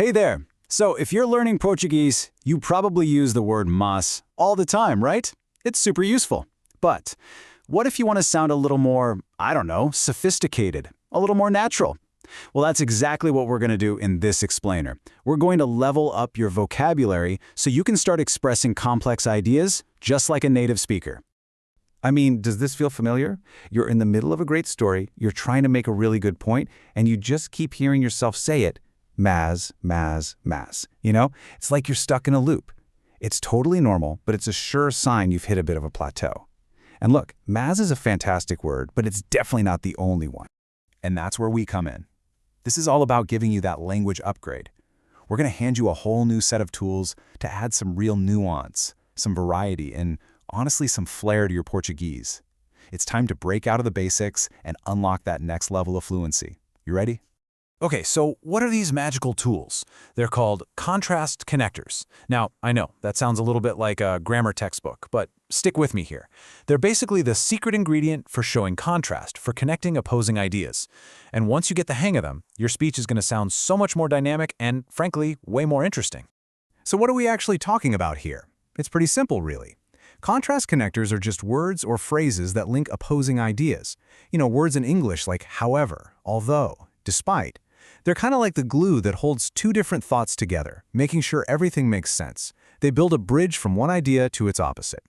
Hey there! So if you're learning Portuguese, you probably use the word mas all the time, right? It's super useful. But what if you want to sound a little more, I don't know, sophisticated, a little more natural? Well, that's exactly what we're going to do in this explainer. We're going to level up your vocabulary so you can start expressing complex ideas just like a native speaker. I mean, does this feel familiar? You're in the middle of a great story, you're trying to make a really good point, and you just keep hearing yourself say it. Mas, mas, mas. You know, it's like you're stuck in a loop. It's totally normal, but it's a sure sign you've hit a bit of a plateau. And look, mas is a fantastic word, but it's definitely not the only one. And that's where we come in. This is all about giving you that language upgrade. We're going to hand you a whole new set of tools to add some real nuance, some variety, and honestly some flair to your Portuguese. It's time to break out of the basics and unlock that next level of fluency. You ready? Okay, so what are these magical tools? They're called contrast connectors. Now, I know, that sounds a little bit like a grammar textbook, but stick with me here. They're basically the secret ingredient for showing contrast, for connecting opposing ideas. And once you get the hang of them, your speech is going to sound so much more dynamic and, frankly, way more interesting. So what are we actually talking about here? It's pretty simple, really. Contrast connectors are just words or phrases that link opposing ideas. You know, words in English like however, although, despite. They're kind of like the glue that holds two different thoughts together, making sure everything makes sense. They build a bridge from one idea to its opposite.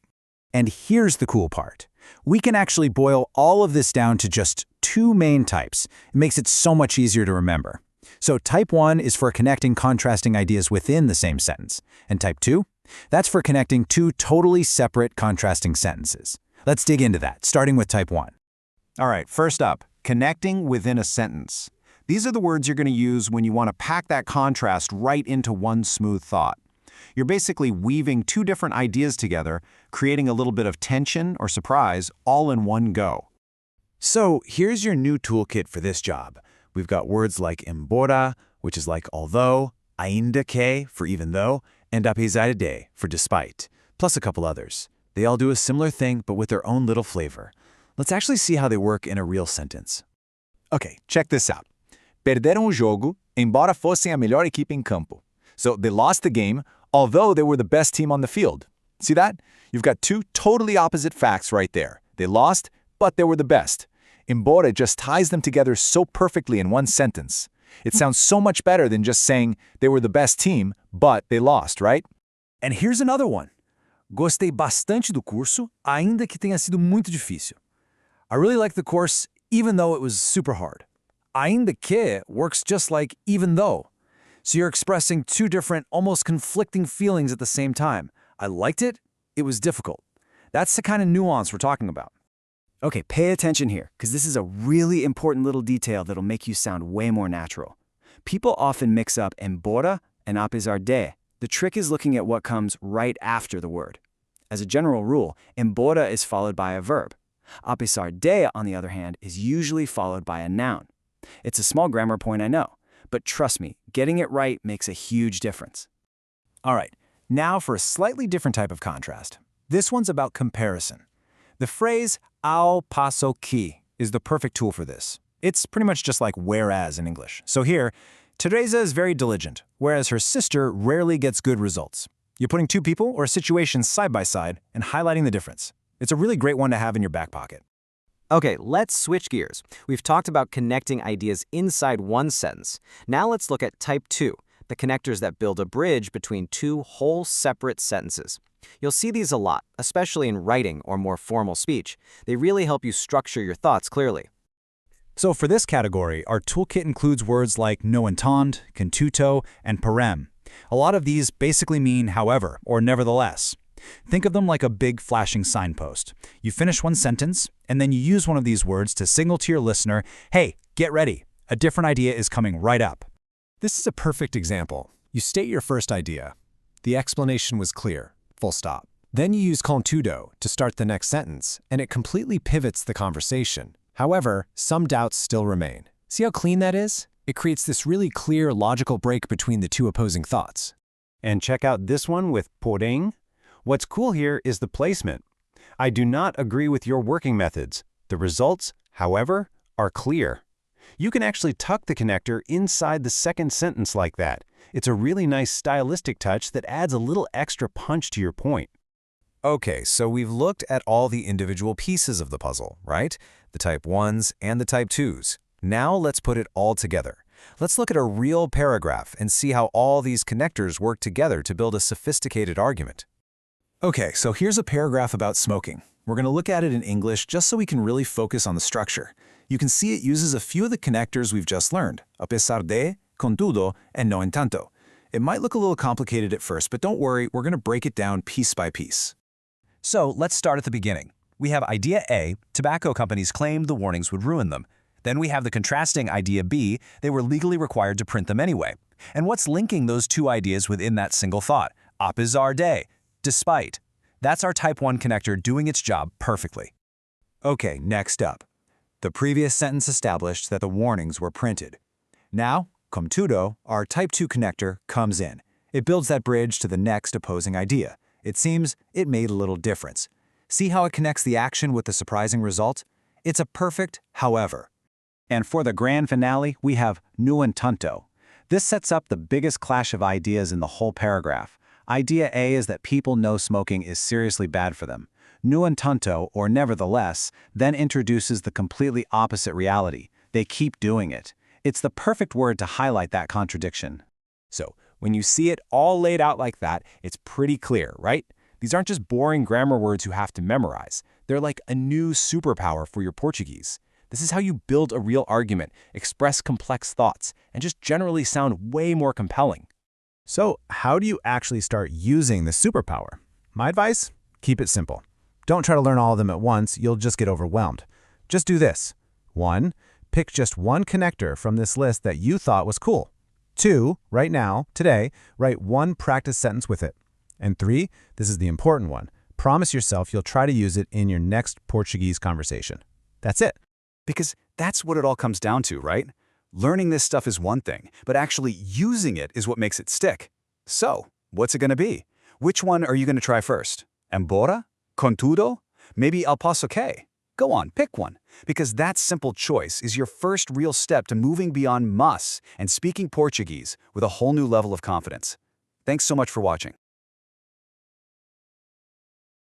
And here's the cool part. We can actually boil all of this down to just two main types. It makes it so much easier to remember. So type 1 is for connecting contrasting ideas within the same sentence. And type 2? That's for connecting two totally separate contrasting sentences. Let's dig into that, starting with type 1. All right, first up, connecting within a sentence. These are the words you're going to use when you want to pack that contrast right into one smooth thought. You're basically weaving two different ideas together, creating a little bit of tension or surprise all in one go. So here's your new toolkit for this job. We've got words like embora, which is like although, ainda que for even though, and apesar de for despite, plus a couple others. They all do a similar thing, but with their own little flavor. Let's actually see how they work in a real sentence. Okay, check this out. Perderam o jogo, embora fossem a melhor equipe em campo. So they lost the game, although they were the best team on the field. See that? You've got two totally opposite facts right there. They lost, but they were the best. Embora just ties them together so perfectly in one sentence. It sounds so much better than just saying they were the best team, but they lost, right? And here's another one. Gostei bastante do curso, ainda que tenha sido muito difícil. I really liked the course, even though it was super hard. Ainda que works just like even though. So you're expressing two different, almost conflicting feelings at the same time. I liked it, it was difficult. That's the kind of nuance we're talking about. Okay, pay attention here, because this is a really important little detail that'll make you sound way more natural. People often mix up embora and apesar de. The trick is looking at what comes right after the word. As a general rule, embora is followed by a verb. Apesar de, on the other hand, is usually followed by a noun. It's a small grammar point, I know, but trust me, getting it right makes a huge difference. All right, now for a slightly different type of contrast. This one's about comparison. The phrase ao passo que is the perfect tool for this. It's pretty much just like whereas in English. So here, Teresa is very diligent, whereas her sister rarely gets good results. You're putting two people or situations side by side and highlighting the difference. It's a really great one to have in your back pocket. Okay, let's switch gears. We've talked about connecting ideas inside one sentence. Now let's look at type 2, the connectors that build a bridge between two whole separate sentences. You'll see these a lot, especially in writing or more formal speech. They really help you structure your thoughts clearly. So for this category, our toolkit includes words like no entend, contuto, and parem. A lot of these basically mean however or nevertheless. Think of them like a big flashing signpost. You finish one sentence, and then you use one of these words to signal to your listener, hey, get ready, a different idea is coming right up. This is a perfect example. You state your first idea. The explanation was clear, full stop. Then you use contudo to start the next sentence, and it completely pivots the conversation. However, some doubts still remain. See how clean that is? It creates this really clear, logical break between the two opposing thoughts. And check out this one with porém. What's cool here is the placement. I do not agree with your working methods. The results, however, are clear. You can actually tuck the connector inside the second sentence like that. It's a really nice stylistic touch that adds a little extra punch to your point. Okay, so we've looked at all the individual pieces of the puzzle, right? The type 1s and the type 2s. Now let's put it all together. Let's look at a real paragraph and see how all these connectors work together to build a sophisticated argument. Okay, so here's a paragraph about smoking. We're going to look at it in English just so we can really focus on the structure. You can see it uses a few of the connectors we've just learned, a pesar de, con todo, and no entanto. It might look a little complicated at first, but don't worry, we're going to break it down piece by piece. So let's start at the beginning. We have idea A, tobacco companies claimed the warnings would ruin them. Then we have the contrasting idea B, they were legally required to print them anyway. And what's linking those two ideas within that single thought? A pesar de, despite. That's our type 1 connector doing its job perfectly. Okay, next up. The previous sentence established that the warnings were printed. Now, con todo, our type 2 connector, comes in. It builds that bridge to the next opposing idea. It seems it made a little difference. See how it connects the action with the surprising result? It's a perfect however. And for the grand finale, we have no entanto. This sets up the biggest clash of ideas in the whole paragraph. Idea A is that people know smoking is seriously bad for them. No entanto, or nevertheless, then introduces the completely opposite reality. They keep doing it. It's the perfect word to highlight that contradiction. So, when you see it all laid out like that, it's pretty clear, right? These aren't just boring grammar words you have to memorize. They're like a new superpower for your Portuguese. This is how you build a real argument, express complex thoughts, and just generally sound way more compelling. So, how do you actually start using the superpower? My advice? Keep it simple. Don't try to learn all of them at once, you'll just get overwhelmed. Just do this. 1. Pick just one connector from this list that you thought was cool. 2. Right now, today, write one practice sentence with it. And 3. This is the important one. Promise yourself you'll try to use it in your next Portuguese conversation. That's it. Because that's what it all comes down to, right? Learning this stuff is one thing, but actually using it is what makes it stick. So, what's it going to be? Which one are you going to try first? Embora? Con todo? Maybe el paso que? Go on, pick one. Because that simple choice is your first real step to moving beyond mas and speaking Portuguese with a whole new level of confidence. Thanks so much for watching.